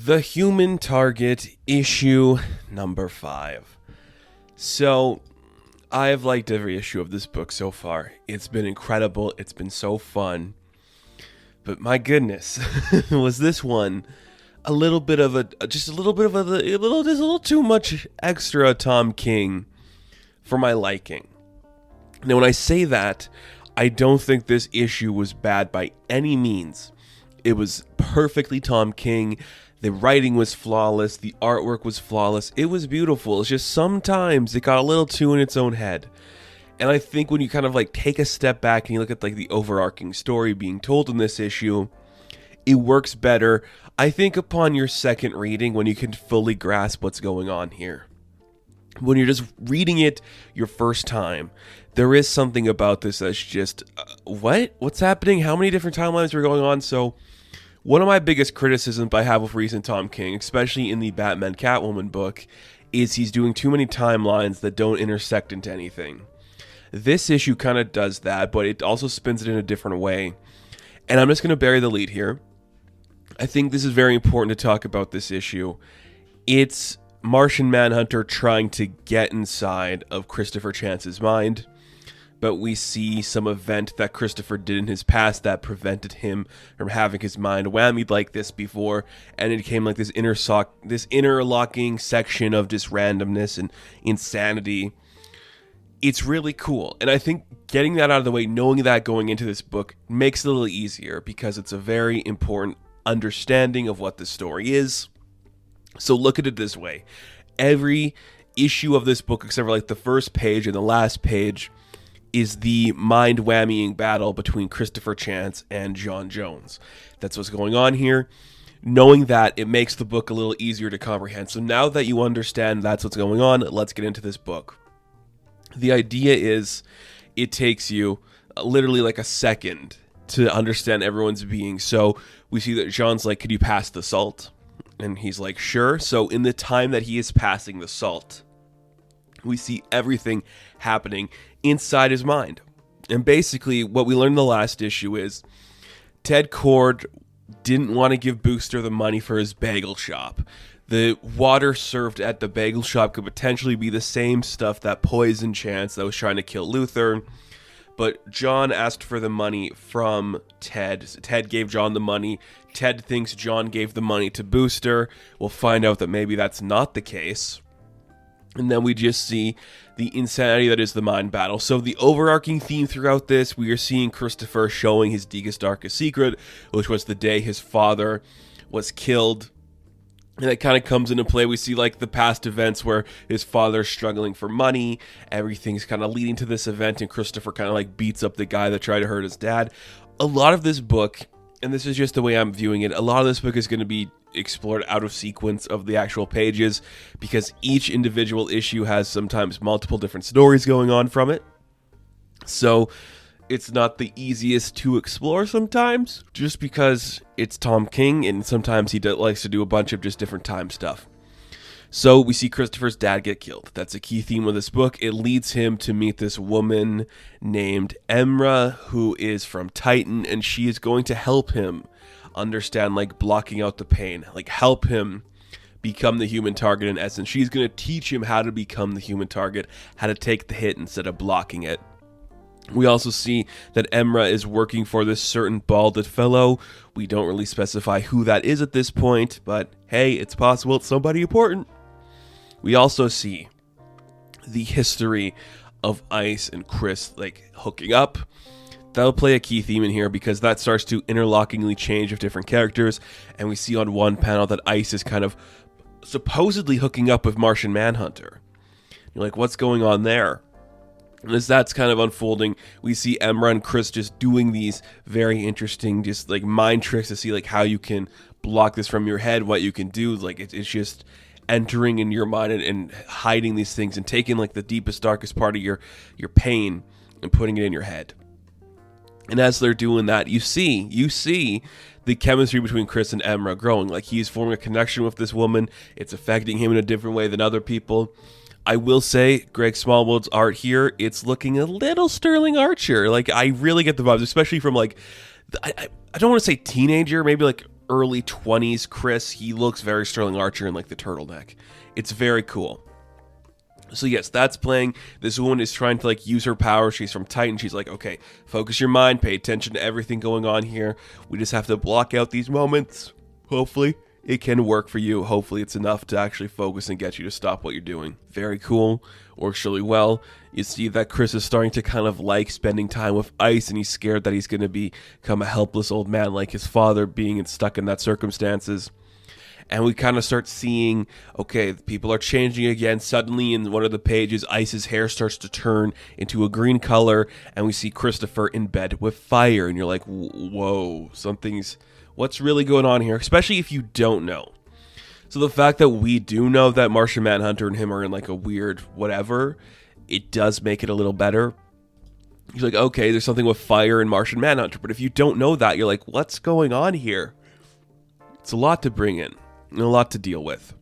The Human Target, issue number 5. So, I've liked every issue of this book so far. It's been incredible. It's been so fun. But my goodness, was this one a little bit of a little too much extra Tom King for my liking. Now, when I say that, I don't think this issue was bad by any means. It was perfectly Tom King. The writing was flawless. The artwork was flawless. It was beautiful. It's just sometimes it got a little too in its own head. And I think when you kind of like take a step back and you look at like the overarching story being told in this issue, it works better, I think, upon your second reading when you can fully grasp what's going on here. When you're just reading it your first time, there is something about this that's just, what's happening? How many different timelines are going on? So one of my biggest criticisms I have of recent Tom King, especially in the Batman Catwoman book, is he's doing too many timelines that don't intersect into anything. This issue kind of does that, but it also spins it in a different way. And I'm just going to bury the lead here. I think this is very important to talk about this issue. It's Martian Manhunter trying to get inside of Christopher Chance's mind, but we see some event that Christopher did in his past that prevented him from having his mind whammied like this before, and it became like this interlocking section of just randomness and insanity. It's really cool, and I think getting that out of the way, knowing that going into this book, makes it a little easier because it's a very important understanding of what the story is. So look at it this way. Every issue of this book, except for like the first page and the last page, is the mind-whammying battle between Christopher Chance and John Jones. That's what's going on here. Knowing that, it makes the book a little easier to comprehend. So now that you understand that's what's going on, let's get into this book. The idea is it takes you literally like a second to understand everyone's being. So we see that John's like, could you pass the salt? And he's like, sure. So in the time that he is passing the salt, we see everything happening inside his mind. And basically what we learned in the last issue is Ted Kord didn't want to give Booster the money for his bagel shop. The water served at the bagel shop could potentially be the same stuff that poisoned Chance that was trying to kill Luthor. But John asked for the money from Ted. Ted gave John the money. Ted thinks John gave the money to Booster. We'll find out that maybe that's not the case. And then we just see the insanity that is the mind battle. So the overarching theme throughout this, we are seeing Christopher showing his deepest, darkest secret, which was the day his father was killed. And that kind of comes into play. We see like the past events where his father's struggling for money. Everything's kind of leading to this event, and Christopher kind of like beats up the guy that tried to hurt his dad. A lot of this book, and this is just the way I'm viewing it, a lot of this book is going to be explored out of sequence of the actual pages because each individual issue has sometimes multiple different stories going on from it. So it's not the easiest to explore sometimes, just because it's Tom King, and sometimes he likes to do a bunch of just different time stuff. So we see Christopher's dad get killed. That's a key theme of this book. It leads him to meet this woman named Emra, who is from Titan, and she is going to help him understand, like, blocking out the pain, like help him become the human target in essence. She's going to teach him how to become the human target, how to take the hit instead of blocking it. We also see that Emra is working for this certain balded fellow. We don't really specify who that is at this point, but hey, it's possible it's somebody important. We also see the history of Ice and Chris like hooking up. That'll play a key theme in here because that starts to interlockingly change of different characters, and we see on one panel that Ice is kind of supposedly hooking up with Martian Manhunter. You're like, what's going on there? And as that's kind of unfolding, we see Emra and Chris just doing these very interesting, just like mind tricks to see like how you can block this from your head, what you can do. Like it's just entering in your mind and hiding these things and taking like the deepest, darkest part of your pain and putting it in your head. And as they're doing that, you see the chemistry between Chris and Emra growing. Like he's forming a connection with this woman. It's affecting him in a different way than other people. I will say, Greg Smallwood's art here, it's looking a little Sterling Archer. Like, I really get the vibes, especially from, like, I don't want to say teenager, maybe, like, early 20s Chris. He looks very Sterling Archer in like the turtleneck. It's very cool. So yes, that's playing. This woman is trying to like use her power. She's from Titan. She's like, okay, focus your mind, pay attention to everything going on here. We just have to block out these moments. Hopefully it can work for you. Hopefully it's enough to actually focus and get you to stop what you're doing. Very cool. Works really well. You see that Chris is starting to kind of like spending time with Ice, and he's scared that he's going to become a helpless old man like his father, being stuck in that circumstances. And we kind of start seeing, okay, people are changing again. Suddenly in one of the pages, Ice's hair starts to turn into a green color, and we see Christopher in bed with fire. And you're like, whoa, what's really going on here? Especially if you don't know. So the fact that we do know that Martian Manhunter and him are in like a weird whatever, it does make it a little better. You're like, okay, there's something with fire and Martian Manhunter. But if you don't know that, you're like, what's going on here? It's a lot to bring in. And a lot to deal with.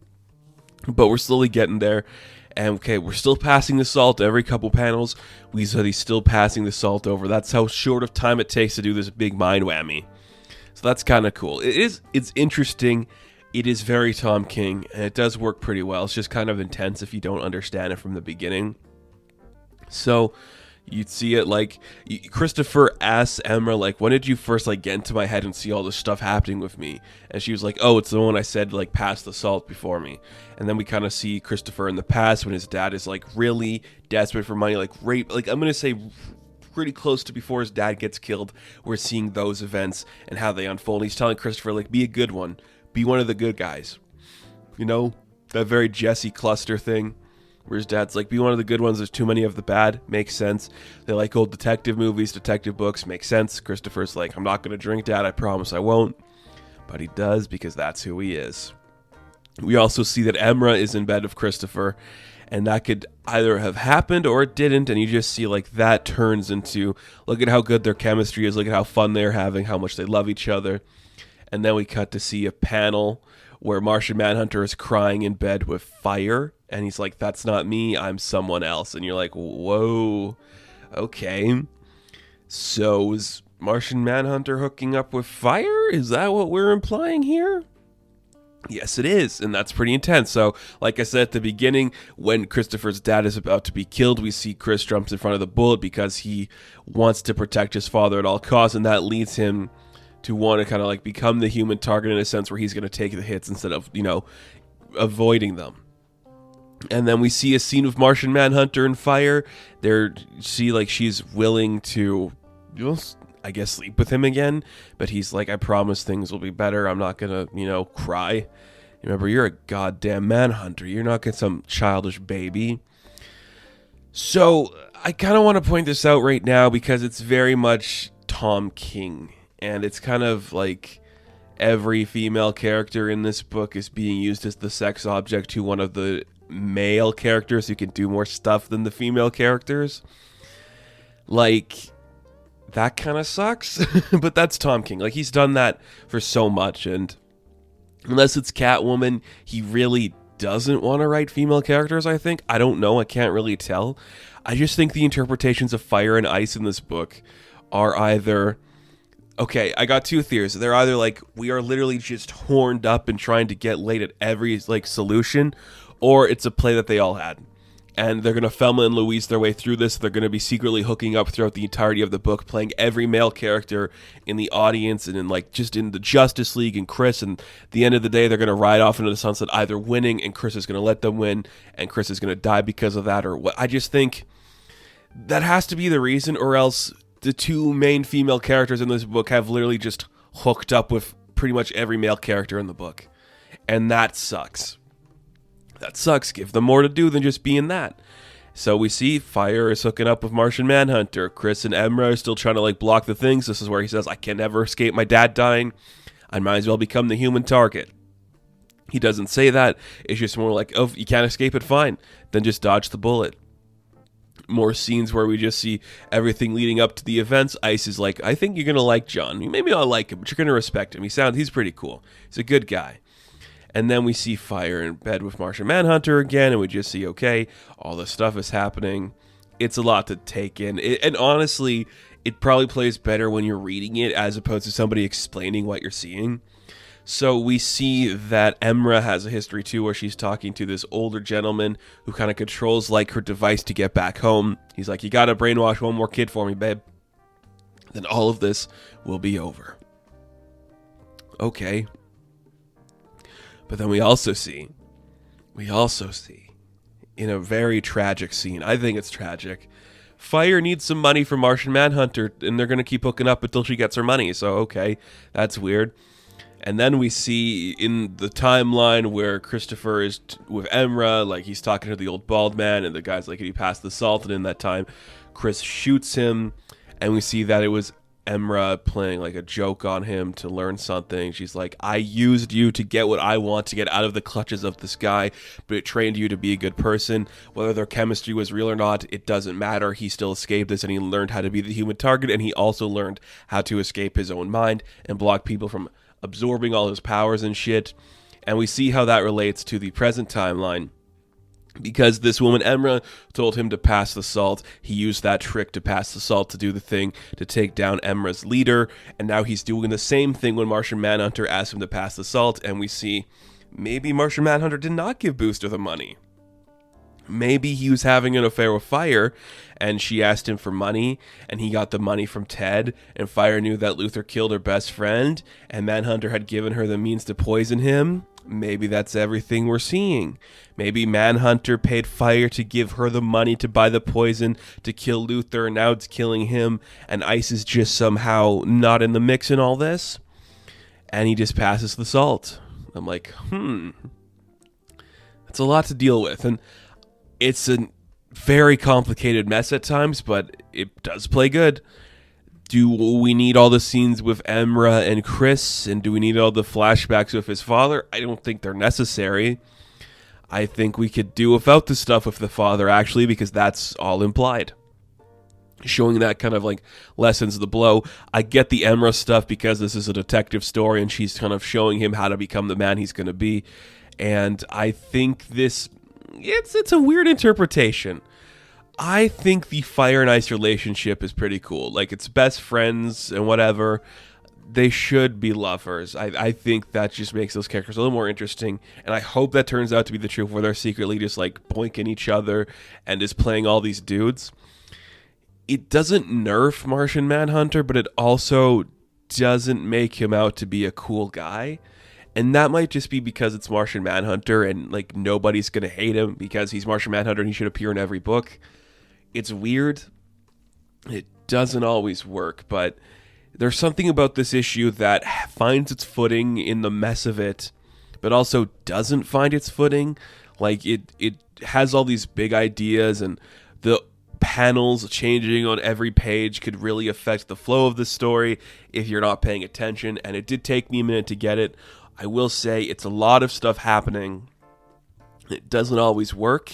But we're slowly getting there. And okay, we're still passing the salt every couple panels. We said he's still passing the salt over. That's how short of time it takes to do this big mind whammy. So that's kind of cool. It's interesting. It is very Tom King, and it does work pretty well. It's just kind of intense if you don't understand it from the beginning. So you'd see it like Christopher asks Emma, like, when did you first like get into my head and see all this stuff happening with me? And she was like, oh, it's the one I said like pass the salt before me. And then we kind of see Christopher in the past when his dad is like really desperate for money, like rape, like I'm gonna say pretty close to before his dad gets killed. We're seeing those events and how they unfold. He's telling Christopher, like, be a good one, be one of the good guys, you know, that very Jesse Cluster thing. Where his dad's like, be one of the good ones, there's too many of the bad. Makes sense. They like old detective movies, detective books. Makes sense. Christopher's like, I'm not going to drink, Dad. I promise I won't. But he does because that's who he is. We also see that Emra is in bed with Christopher. And that could either have happened or it didn't. And you just see like that turns into, look at how good their chemistry is. Look at how fun they're having, how much they love each other. And then we cut to see a panel where Martian Manhunter is crying in bed with fire. And he's like, that's not me, I'm someone else. And you're like, whoa, okay. So is Martian Manhunter hooking up with fire? Is that what we're implying here? Yes, it is. And that's pretty intense. So, like I said at the beginning, when Christopher's dad is about to be killed, we see Chris jumps in front of the bullet because he wants to protect his father at all costs. And that leads him to want to kind of like become the human target in a sense where he's going to take the hits instead of, you know, avoiding them. And then we see a scene with Martian Manhunter and fire. See like she's willing to, I guess, sleep with him again. But he's like, I promise things will be better. I'm not going to, you know, cry. Remember, you're a goddamn manhunter. You're not some childish baby. So I kind of want to point this out right now because it's very much Tom King. And it's kind of like every female character in this book is being used as the sex object to one of the male characters who can do more stuff than the female characters. Like, that kind of sucks. But that's Tom King. Like, he's done that for so much. And unless it's Catwoman, he really doesn't want to write female characters, I think. I don't know. I can't really tell. I just think the interpretations of fire and ice in this book are either... Okay, I got two theories. They're either like, we are literally just horned up and trying to get laid at every like solution, or it's a play that they all had. And they're going to Thelma and Louise their way through this. They're going to be secretly hooking up throughout the entirety of the book, playing every male character in the audience and in like just in the Justice League and Chris. And at the end of the day, they're going to ride off into the sunset either winning and Chris is going to let them win and Chris is going to die because of that, or what. I just think that has to be the reason, or else the two main female characters in this book have literally just hooked up with pretty much every male character in the book. And that sucks. That sucks. Give them more to do than just being that. So we see Fire is hooking up with Martian Manhunter. Chris and Emra are still trying to like block the things. This is where he says, I can never escape my dad dying. I might as well become the human target. He doesn't say that. It's just more like, oh, you can't escape it, fine. Then just dodge the bullet. More scenes where we just see everything leading up to the events. Ice is like, I think you're going to like John. Maybe I'll like him, but you're going to respect him. He's pretty cool. He's a good guy. And then we see Fire in bed with Martian Manhunter again, and we just see, okay, all this stuff is happening. It's a lot to take in. And honestly, it probably plays better when you're reading it as opposed to somebody explaining what you're seeing. So we see that Emra has a history too, where she's talking to this older gentleman who kind of controls like her device to get back home. He's like, you gotta brainwash one more kid for me, babe. Then all of this will be over. Okay. But then we also see, in a very tragic scene, I think it's tragic, Fire needs some money from Martian Manhunter, and they're going to keep hooking up until she gets her money. So, okay, that's weird. And then we see in the timeline where Christopher is with Emra, like he's talking to the old bald man, and the guy's like, "Can you pass the salt?" And in that time, Chris shoots him, and we see that it was Emra playing like a joke on him to learn something. She's like, "I used you to get what I want, to get out of the clutches of this guy, but it trained you to be a good person. Whether their chemistry was real or not, it doesn't matter. He still escaped this, and he learned how to be the human target, and he also learned how to escape his own mind and block people from absorbing all his powers and shit." And we see how that relates to the present timeline. Because this woman, Emra, told him to pass the salt. He used that trick to pass the salt to do the thing to take down Emra's leader. And now he's doing the same thing when Martian Manhunter asked him to pass the salt. And we see maybe Martian Manhunter did not give Booster the money. Maybe he was having an affair with Fire, and she asked him for money, and he got the money from Ted, and Fire knew that Luther killed her best friend, and Manhunter had given her the means to poison him. Maybe that's everything we're seeing. Maybe Manhunter paid Fire to give her the money to buy the poison to kill Luther, and now it's killing him, and Ice is just somehow not in the mix in all this, and he just passes the salt. I'm like, that's a lot to deal with, and it's a very complicated mess at times, but it does play good. Do we need all the scenes with Emra and Chris, and do we need all the flashbacks with his father? I don't think they're necessary. I think we could do without the stuff with the father, actually, because that's all implied. Showing that kind of like lessens the blow. I get the Emra stuff because this is a detective story, and she's kind of showing him how to become the man he's going to be. And I think this... It's a weird interpretation. I think the Fire and Ice relationship is pretty cool. Like, it's best friends and whatever. They should be lovers. I think that just makes those characters a little more interesting. And I hope that turns out to be the truth, where they're secretly just, like, boinking each other and just playing all these dudes. It doesn't nerf Martian Manhunter, but it also doesn't make him out to be a cool guy. And that might just be because it's Martian Manhunter and, like, nobody's going to hate him because he's Martian Manhunter and he should appear in every book. It's weird. It doesn't always work, but there's something about this issue that finds its footing in the mess of it, but also doesn't find its footing. Like, it has all these big ideas, and the panels changing on every page could really affect the flow of the story if you're not paying attention, and it did take me a minute to get it. I will say it's a lot of stuff happening. It doesn't always work,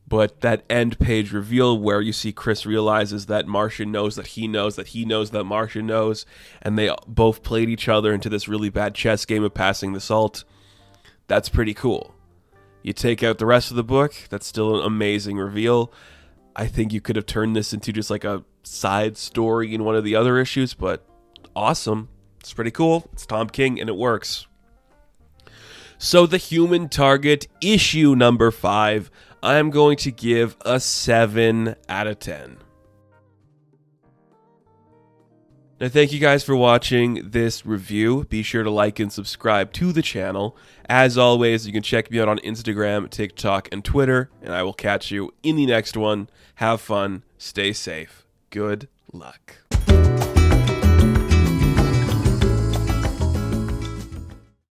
but that end page reveal where you see Chris realizes that Martian knows that he knows that he knows that Martian knows, and they both played each other into this really bad chess game of passing the salt. That's pretty cool. You take out the rest of the book, that's still an amazing reveal. I think you could have turned this into just like a side story in one of the other issues, but awesome. It's pretty cool. It's Tom King, and it works. So the Human Target issue number 5, I'm going to give a 7 out of 10. Now, thank you guys for watching this review. Be sure to like and subscribe to the channel. As always, you can check me out on Instagram, TikTok, and Twitter, and I will catch you in the next one. Have fun. Stay safe. Good luck.